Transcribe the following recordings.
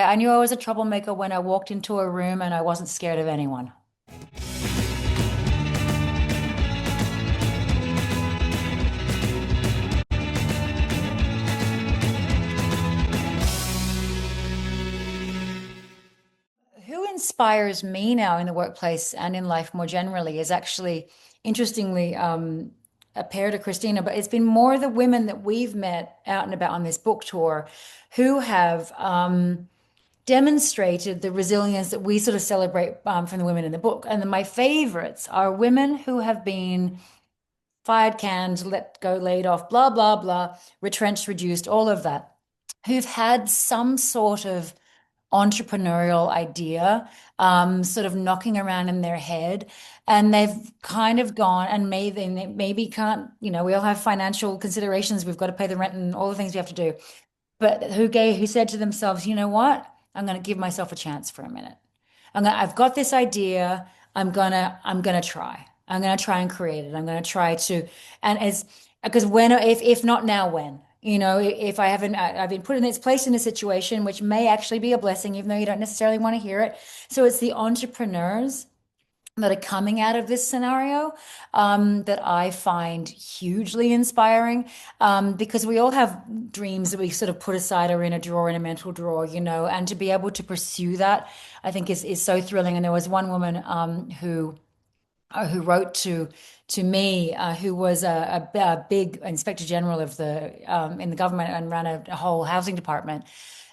I knew I was a troublemaker when I walked into a room and I wasn't scared of anyone. Who inspires me now in the workplace and in life more generally is actually, interestingly, a pair to Kristina, but it's been more the women that we've met out and about on this book tour who have demonstrated the resilience that we sort of celebrate from the women in the book. And then my favorites are women who have been fired, canned, let go, laid off, blah, blah, blah, retrenched, reduced, all of that, who've had some sort of entrepreneurial idea sort of knocking around in their head. And they've kind of gone and maybe can't, we all have financial considerations. We've got to pay the rent and all the things we have to do. But who said to themselves, you know what? I'm going to give myself a chance for a minute. I've got this idea. I'm gonna try. I'm gonna try and create it. I'm gonna try to, and as because when if not now, when? If I haven't, I've been put in its place in a situation which may actually be a blessing, even though you don't necessarily want to hear it. So it's the entrepreneurs that are coming out of this scenario that I find hugely inspiring because we all have dreams that we sort of put aside or in a drawer, in a mental drawer, and to be able to pursue that, I think is so thrilling. And there was one woman who wrote to me, who was a big inspector general of the in the government and ran a whole housing department.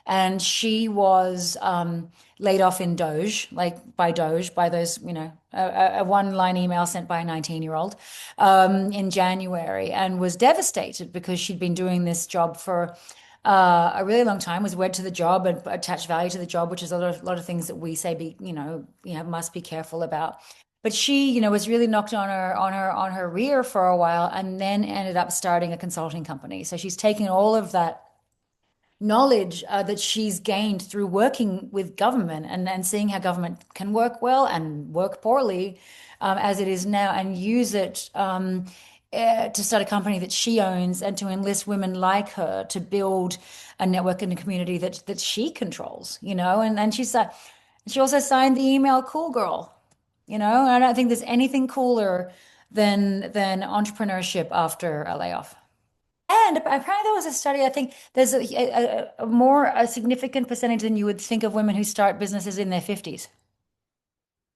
And she was laid off in Doge, like by Doge, by those, a one-line email sent by a 19-year-old in January, and was devastated because she'd been doing this job for a really long time, was wed to the job and attached value to the job, which is a lot of things that we say must be careful about. But she, was really knocked on her rear for a while, and then ended up starting a consulting company. So she's taken all of that knowledge that she's gained through working with government and seeing how government can work well and work poorly as it is now, and use it to start a company that she owns and to enlist women like her to build a network and a community that she controls, and she also signed the email Cool Girl. I don't think there's anything cooler than entrepreneurship after a layoff. And apparently there was a study, I think there's a significant percentage than you would think of women who start businesses in their 50s,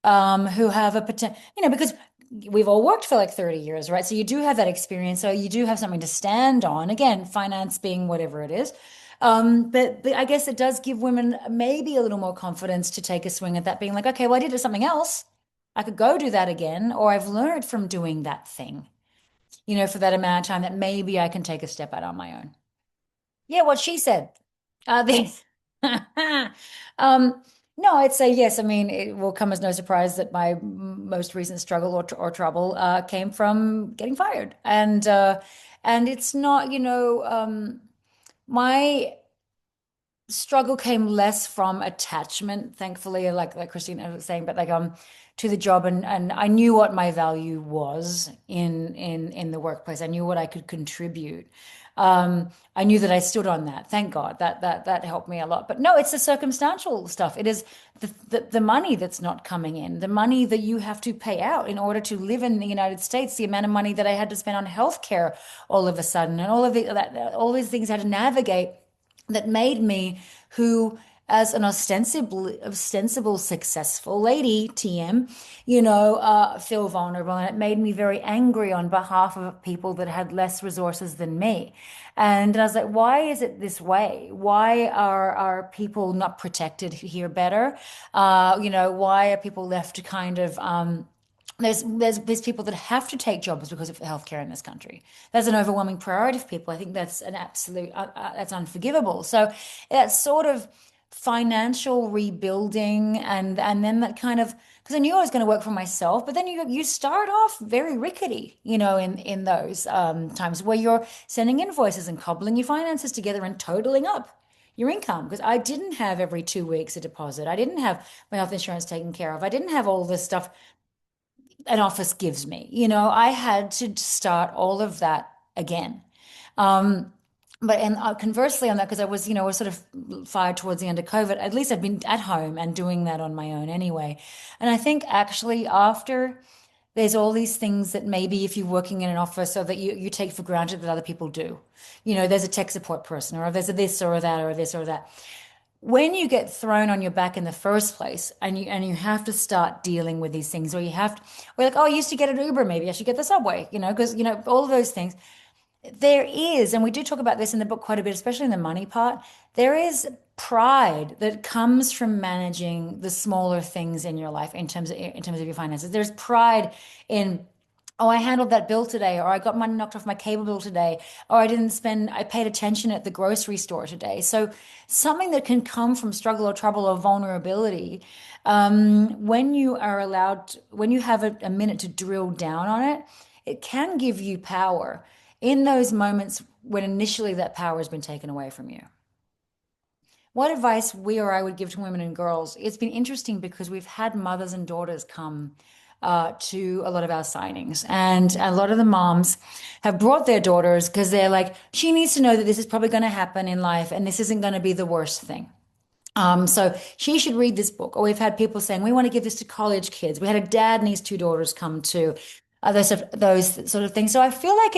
who have a potential, because we've all worked for like 30 years, right? So you do have that experience. So you do have something to stand on. Again, finance being whatever it is. But I guess it does give women maybe a little more confidence to take a swing at that, being like, okay, well, I did something else. I could go do that again, or I've learned from doing that thing, for that amount of time that maybe I can take a step out on my own. Yeah, what she said. The no, I'd say yes. I mean, it will come as no surprise that my most recent struggle or trouble came from getting fired, and it's not, my struggle came less from attachment, thankfully, like Kristina was saying, but like to the job, and I knew what my value was in the workplace. I knew what I could contribute. I knew that I stood on that. Thank God that helped me a lot. But no, it's the circumstantial stuff. It is the money that's not coming in, the money that you have to pay out in order to live in the United States, the amount of money that I had to spend on healthcare all of a sudden, and all these things I had to navigate that made me who, as an ostensible successful lady, TM, feel vulnerable. And it made me very angry on behalf of people that had less resources than me. And I was like, why is it this way? Why are people not protected here better? Why are people left to kind of there's people that have to take jobs because of healthcare in this country. That's an overwhelming priority for people. I think that's an absolute that's unforgivable. So that's sort of financial rebuilding, and then that kind of, because I knew I was going to work for myself, but then you start off very rickety, in those times where you're sending invoices and cobbling your finances together and totaling up your income, because I didn't have every 2 weeks a deposit. I didn't have my health insurance taken care of. I didn't have all this stuff an office gives me. I had to start all of that again. Um, But and conversely on that, because I was, was sort of fired towards the end of COVID, at least I've been at home and doing that on my own anyway. And I think actually after there's all these things that maybe if you're working in an office or that you take for granted that other people do. There's a tech support person or there's a this or that or this or that. When you get thrown on your back in the first place and you have to start dealing with these things, or you have to, we're like, oh, I used to get an Uber, maybe I should get the subway, because all of those things. There is, and we do talk about this in the book quite a bit, especially in the money part. There is pride that comes from managing the smaller things in your life in terms of your finances. There's pride in, oh, I handled that bill today, or I got money knocked off my cable bill today, or I paid attention at the grocery store today. So something that can come from struggle or trouble or vulnerability, when you have a minute to drill down on it, it can give you power in those moments when initially that power has been taken away from you. What advice we or I would give to women and girls? It's been interesting because we've had mothers and daughters come to a lot of our signings, and a lot of the moms have brought their daughters because they're like, she needs to know that this is probably going to happen in life and this isn't going to be the worst thing. So she should read this book. Or we've had people saying, we want to give this to college kids. We had a dad and his two daughters come to those sort of things. So I feel like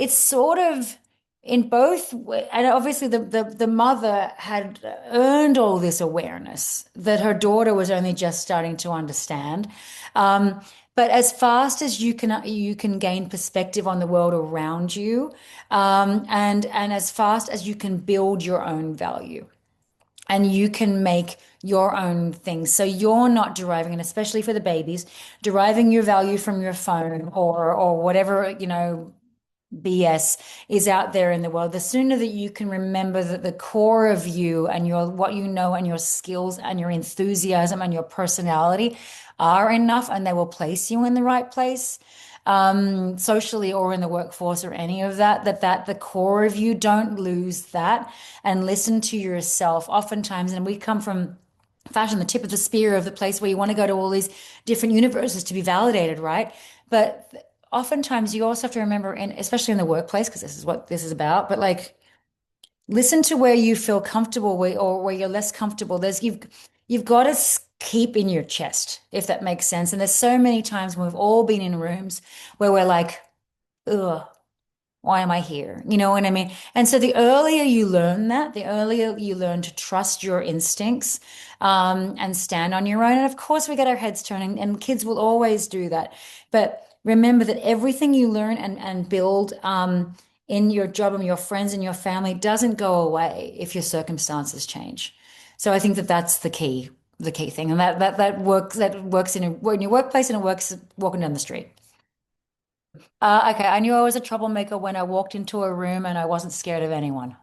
it's sort of in both, and obviously the mother had earned all this awareness that her daughter was only just starting to understand. Um, but as fast as you can gain perspective on the world around you, and as fast as you can build your own value and you can make your own things. So you're not deriving, and especially for the babies, deriving your value from your phone or whatever, BS is out there in the world. The sooner that you can remember that the core of you and your what you know and your skills and your enthusiasm and your personality are enough, and they will place you in the right place, socially or in the workforce or any of that the core of you, don't lose that, and listen to yourself. Oftentimes, and we come from fashion, the tip of the spear of the place where you want to go to all these different universes to be validated, right? But oftentimes you also have to remember, especially in the workplace, because this is what this is about, but like listen to where you feel comfortable or where you're less comfortable. You've got to keep in your chest, if that makes sense. And there's so many times when we've all been in rooms where we're like, ugh, why am I here? You know what I mean? And so the earlier you learn that, the earlier you learn to trust your instincts, and stand on your own. And of course, we get our heads turning, and kids will always do that. But remember that everything you learn and build, in your job and your friends and your family doesn't go away if your circumstances change. So I think that that's the key thing, and that works in your workplace, and it works walking down the street. Okay, I knew I was a troublemaker when I walked into a room and I wasn't scared of anyone.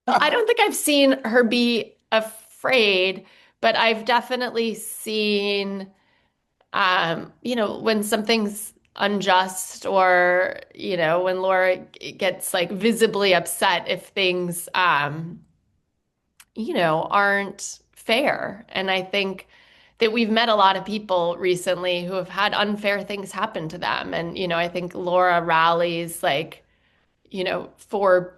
I don't think I've seen her be afraid, but I've definitely seen, when something's unjust or, when Laura gets like visibly upset if things, aren't fair. And I think that we've met a lot of people recently who have had unfair things happen to them. And, I think Laura rallies like, for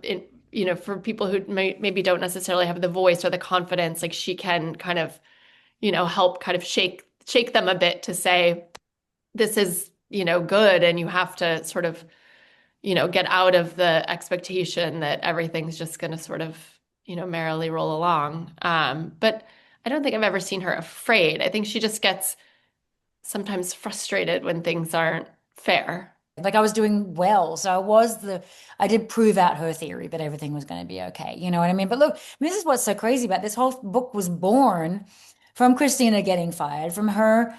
people who maybe don't necessarily have the voice or the confidence, like she can kind of, help kind of shake them a bit to say, this is, good. And you have to sort of, get out of the expectation that everything's just going to sort of, merrily roll along. But I don't think I've ever seen her afraid. I think she just gets sometimes frustrated when things aren't fair. Like I was doing well. So I did prove out her theory that everything was going to be okay. You know what I mean? But look, I mean, this is what's so crazy about this whole book was born from Kristina getting fired, from her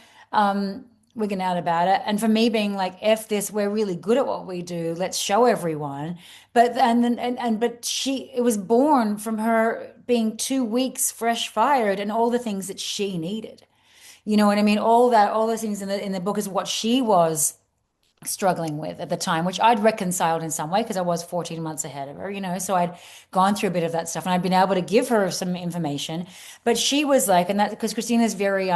wigging out about it, and from me being like, F this, we're really good at what we do. Let's show everyone. But and then but it was born from her being 2 weeks fresh fired and all the things that she needed. You know what I mean? All those things in the book is what she was struggling with at the time, which I'd reconciled in some way because I was 14 months ahead of her, so I'd gone through a bit of that stuff and I'd been able to give her some information. But she was like, and that because Christina's very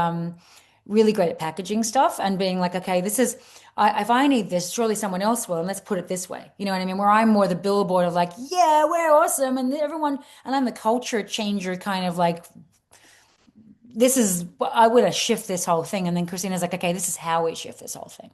really great at packaging stuff and being like, okay, this is, if I need this, surely someone else will, and let's put it this way. You know what I mean? Where I'm more the billboard of like, yeah, we're awesome, and everyone, and I'm the culture changer, kind of like, this is, I would have shift this whole thing. And then Christina's like, okay, this is how we shift this whole thing.